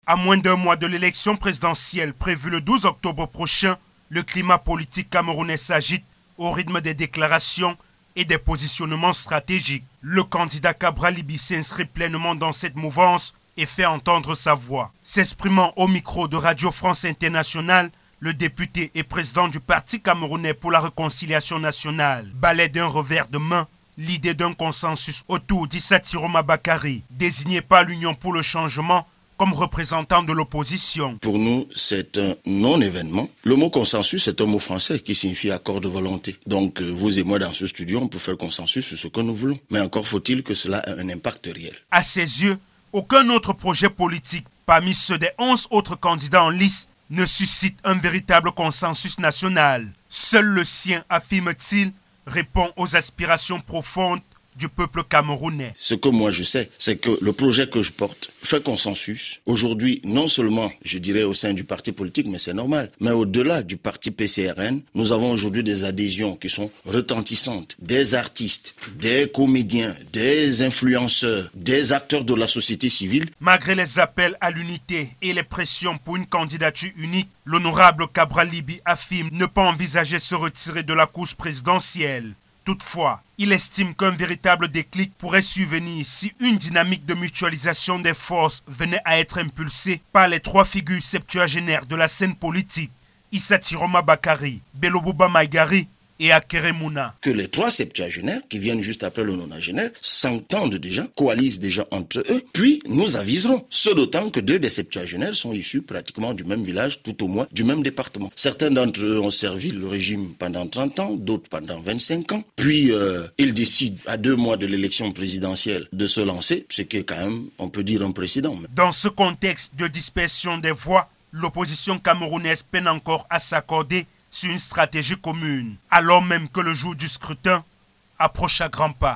À moins d'un mois de l'élection présidentielle prévue le 12 octobre prochain, le climat politique camerounais s'agite au rythme des déclarations et des positionnements stratégiques. Le candidat Cabral Libi s'inscrit pleinement dans cette mouvance et fait entendre sa voix. S'exprimant au micro de Radio France Internationale, le député et président du Parti camerounais pour la réconciliation nationale balaie d'un revers de main l'idée d'un consensus autour d'Issa Tiroma Bakary, désigné par l'Union pour le changement comme représentant de l'opposition. Pour nous, c'est un non-événement. Le mot consensus est un mot français qui signifie accord de volonté. Donc, vous et moi, dans ce studio, on peut faire consensus sur ce que nous voulons. Mais encore faut-il que cela ait un impact réel. À ses yeux, aucun autre projet politique, parmi ceux des 11 autres candidats en lice, ne suscite un véritable consensus national. Seul le sien, affirme-t-il, répond aux aspirations profondes du peuple camerounais. Ce que moi je sais, c'est que le projet que je porte fait consensus. Aujourd'hui, non seulement, je dirais, au sein du parti politique, mais c'est normal, mais au-delà du parti PCRN, nous avons aujourd'hui des adhésions qui sont retentissantes. Des artistes, des comédiens, des influenceurs, des acteurs de la société civile. Malgré les appels à l'unité et les pressions pour une candidature unique, l'honorable Cabral Libi affirme ne pas envisager se retirer de la course présidentielle. Toutefois, il estime qu'un véritable déclic pourrait survenir si une dynamique de mutualisation des forces venait à être impulsée par les trois figures septuagénaires de la scène politique, Issa Tiroma Bakary, Bello Bouba Maïgari et Akere Mouna. Que les trois septuagénaires, qui viennent juste après le nonagénaire, s'entendent déjà, coalisent déjà entre eux, puis nous aviserons. Ce d'autant que deux des septuagénaires sont issus pratiquement du même village, tout au moins du même département. Certains d'entre eux ont servi le régime pendant 30 ans, d'autres pendant 25 ans. Puis ils décident, à 2 mois de l'élection présidentielle, de se lancer, ce qui est quand même, on peut dire, un précédent. Dans ce contexte de dispersion des voix, l'opposition camerounaise peine encore à s'accorder sur une stratégie commune, alors même que le jour du scrutin approche à grands pas.